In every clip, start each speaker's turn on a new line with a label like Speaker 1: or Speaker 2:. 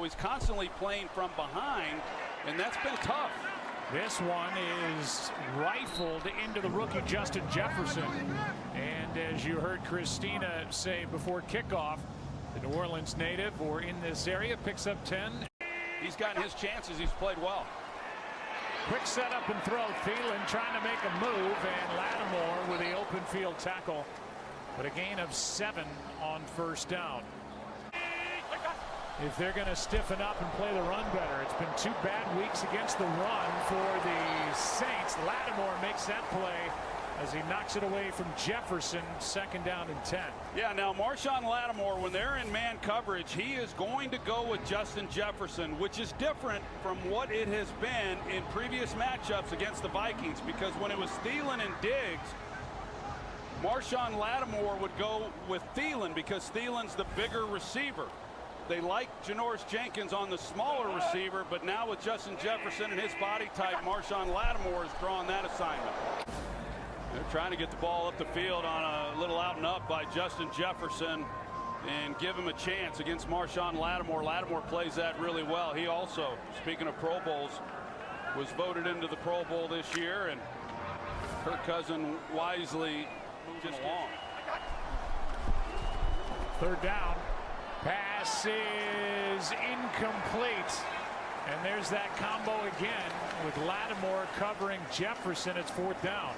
Speaker 1: so he's constantly playing from behind, and that's been tough.
Speaker 2: This one is rifled into the rookie Justin Jefferson. And as you heard Christina say before kickoff, the New Orleans native, or in this area, picks up 10.
Speaker 1: He's gotten his chances. He's played well.
Speaker 2: Quick setup and throw. Thielen trying to make a move, and Lattimore with the open field tackle. But a gain of 7 on first down. If they're going to stiffen up and play the run better, it's been 2 bad weeks against the run for the Saints. Lattimore makes that play as he knocks it away from Jefferson. 2nd down and 10.
Speaker 1: Yeah, now Marshon Lattimore, when they're in man coverage, he is going to go with Justin Jefferson, which is different from what it has been in previous matchups against the Vikings, because when it was Thielen and Diggs, Marshon Lattimore would go with Thielen because Thielen's the bigger receiver. They like Janoris Jenkins on the smaller receiver, but now with Justin Jefferson and his body type, Marshon Lattimore has drawn that assignment. They're trying to get the ball up the field on a little out and up by Justin Jefferson and give him a chance against Marshon Lattimore. Lattimore plays that really well. He also, speaking of Pro Bowls, was voted into the Pro Bowl this year, and Kirk Cousins wisely moving along.
Speaker 2: 3rd down. Pass is incomplete. And there's that combo again with Lattimore covering Jefferson. It's 4th down.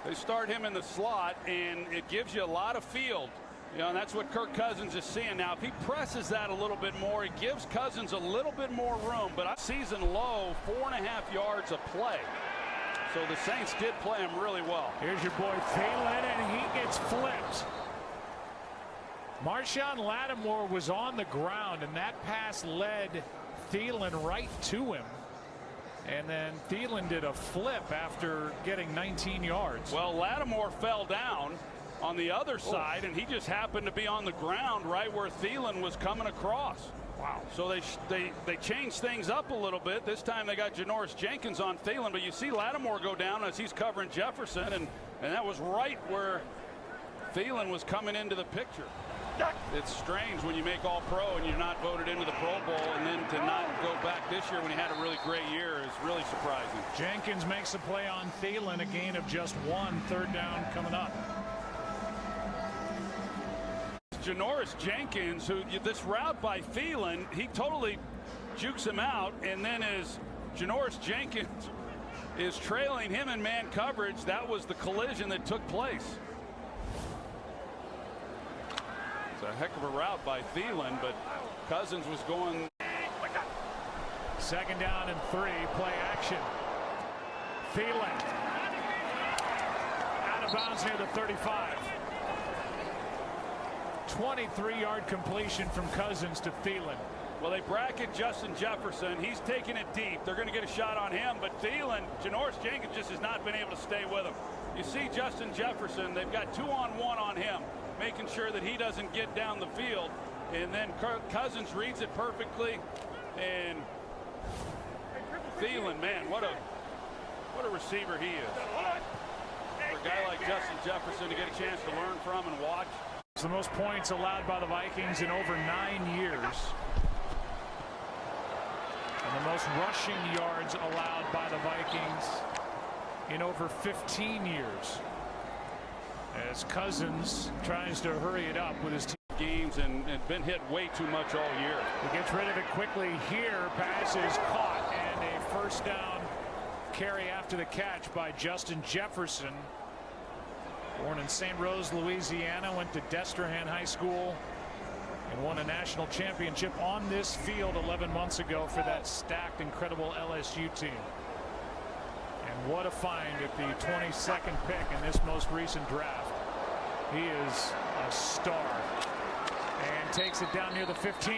Speaker 1: They start him in the slot, and it gives you a lot of field. You know, and that's what Kirk Cousins is seeing now. If he presses that a little bit more, it gives Cousins a little bit more room. But season low, 4.5 yards a play. So the Saints did play him really well.
Speaker 2: Here's your boy Thielen, and he gets flipped. Marshon Lattimore was on the ground, and that pass led Thielen right to him. And then Thielen did a flip after getting 19 yards.
Speaker 1: Well, Lattimore fell down on the other side, and he just happened to be on the ground right where Thielen was coming across.
Speaker 2: Wow.
Speaker 1: So they changed things up a little bit. This time they got Janoris Jenkins on Thielen, but you see Lattimore go down as he's covering Jefferson, and that was right where Thielen was coming into the picture. It's strange when you make All-Pro and you're not voted into the Pro Bowl, and then to not go back this year when he had a really great year is really surprising.
Speaker 2: Jenkins makes a play on Thielen, a gain of just 1. 3rd down coming up.
Speaker 1: Janoris Jenkins, who this route by Thielen, he totally jukes him out, and then as Janoris Jenkins is trailing him in man coverage, that was the collision that took place. It's a heck of a route by Thielen, but Cousins was going.
Speaker 2: 2nd down and 3, play action. Thielen out of bounds near the 35. 23-yard completion from Cousins to Thielen.
Speaker 1: Well, they bracket Justin Jefferson. He's taking it deep. They're going to get a shot on him, but Thielen, Janoris Jenkins just has not been able to stay with him. You see Justin Jefferson, they've got 2-on-1 on him, making sure that he doesn't get down the field. And then Cousins reads it perfectly. And Thielen, man, what a receiver he is. For a guy like Justin Jefferson to get a chance to learn from and watch.
Speaker 2: It's the most points allowed by the Vikings in over 9 years. And the most rushing yards allowed by the Vikings in over 15 years. As Cousins tries to hurry it up with his team.
Speaker 1: Games and been hit way too much all year.
Speaker 2: He gets rid of it quickly here. Pass is caught, and a 1st down carry after the catch by Justin Jefferson. Born in St. Rose, Louisiana, went to Destrehan High School and won a national championship on this field 11 months ago for that stacked, incredible LSU team. And what a find at the 22nd pick in this most recent draft. He is a star and takes it down near the 15.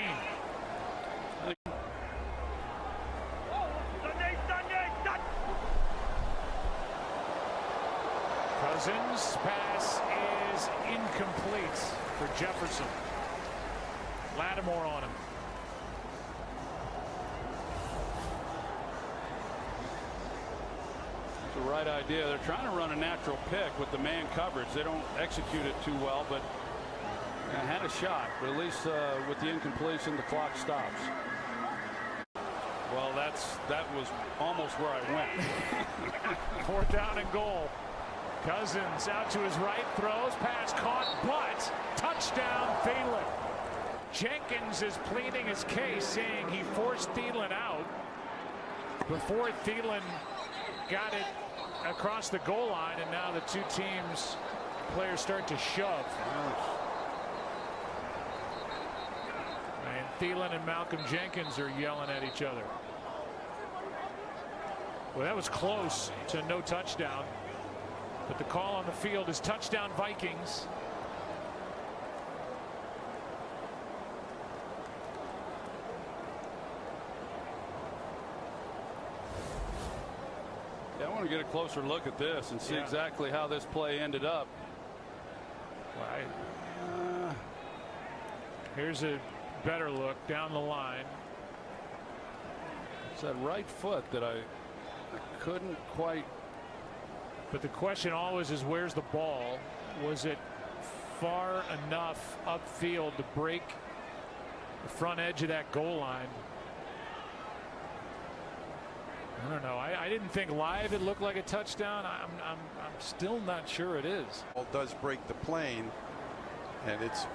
Speaker 2: Cousins' pass is incomplete for Jefferson. Lattimore on him.
Speaker 1: It's the right idea. They're trying to run a natural pick with the man coverage. They don't execute it too well, but I had a shot, but at least with the incompletion, the clock stops. Well, that was almost where I went.
Speaker 2: 4th down and goal. Cousins out to his right, throws, pass caught, but touchdown Thielen. Jenkins is pleading his case, saying he forced Thielen out before Thielen got it across the goal line, and now the two teams players start to shove. And Thielen and Malcolm Jenkins are yelling at each other. Well, that was close to no touchdown, but the call on the field is touchdown Vikings.
Speaker 1: Yeah, I want to get a closer look at this and see exactly how this play ended up.
Speaker 2: Here's a better look down the line.
Speaker 1: It's that right foot that I couldn't quite.
Speaker 2: But the question always is, where's the ball? Was it far enough upfield to break the front edge of that goal line? I don't know. I didn't think live it looked like a touchdown. I'm still not sure it is.
Speaker 3: Ball does break the plane, and it's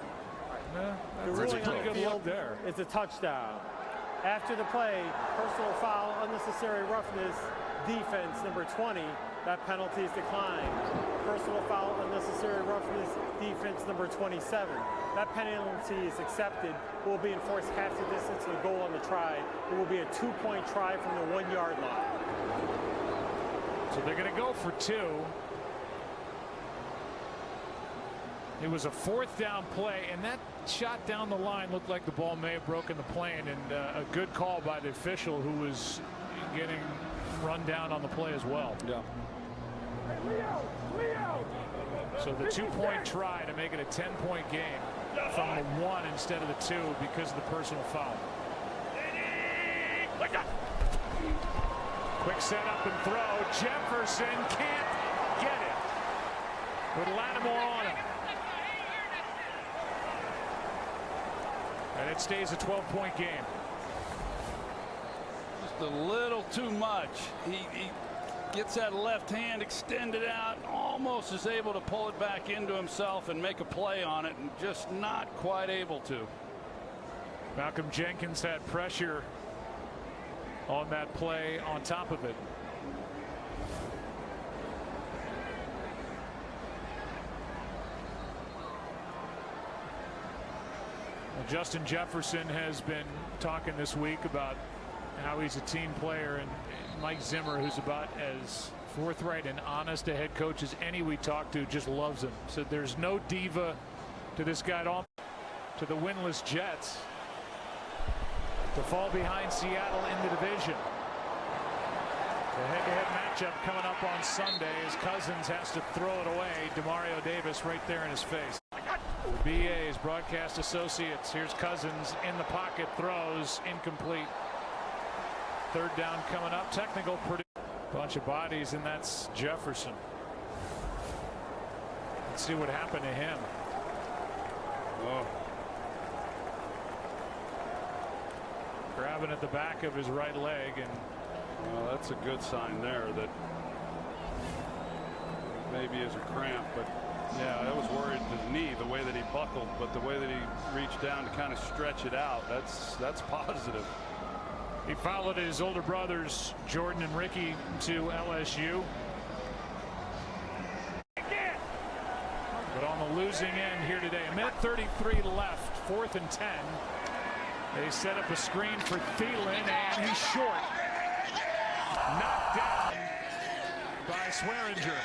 Speaker 2: That's a pretty good look there.
Speaker 4: It's a touchdown. After the play, personal foul, unnecessary roughness, defense number 20. That penalty is declined. Personal foul, unnecessary roughness, defense number 27. That penalty is accepted. Will be enforced half the distance to the goal on the try. It will be a 2-point try from the 1-yard line.
Speaker 2: So they're going to go for 2. It was a 4th down play, and that shot down the line looked like the ball may have broken the plane, and a good call by the official who was getting run down on the play as well.
Speaker 1: Yeah.
Speaker 2: So the 2-point try to make it a 10-point game from the 1 instead of the 2 because of the personal foul. Quick setup and throw. Jefferson can't get it with Lattimore on him. And it stays a 12-point game.
Speaker 1: Just a little too much. He gets that left hand extended out, almost is able to pull it back into himself and make a play on it, and just not quite able to.
Speaker 2: Malcolm Jenkins had pressure on that play on top of it. Well, Justin Jefferson has been talking this week about how he's a team player, and Mike Zimmer, who's about as forthright and honest a head coach as any we talk to, just loves him. So there's no diva to this guy at all. To the winless Jets to fall behind Seattle in the division. The head-to-head matchup coming up on Sunday as Cousins has to throw it away. Demario Davis right there in his face. The BA's broadcast associates. Here's Cousins in the pocket, throws incomplete. 3rd down coming up. Technical bunch of bodies, and that's Jefferson. Let's see what happened to him.
Speaker 1: Oh.
Speaker 2: Grabbing at the back of his right leg, and
Speaker 1: Well, that's a good sign there that maybe is a cramp, but yeah, I was worried the knee, the way that he buckled, but the way that he reached down to kind of stretch it out, that's positive.
Speaker 2: he followed his older brothers Jordan and Ricky to LSU. But on the losing end here today, a minute 33 left, 4th and 10. They set up a screen for Thielen, and he's short. Knocked down by Swearinger.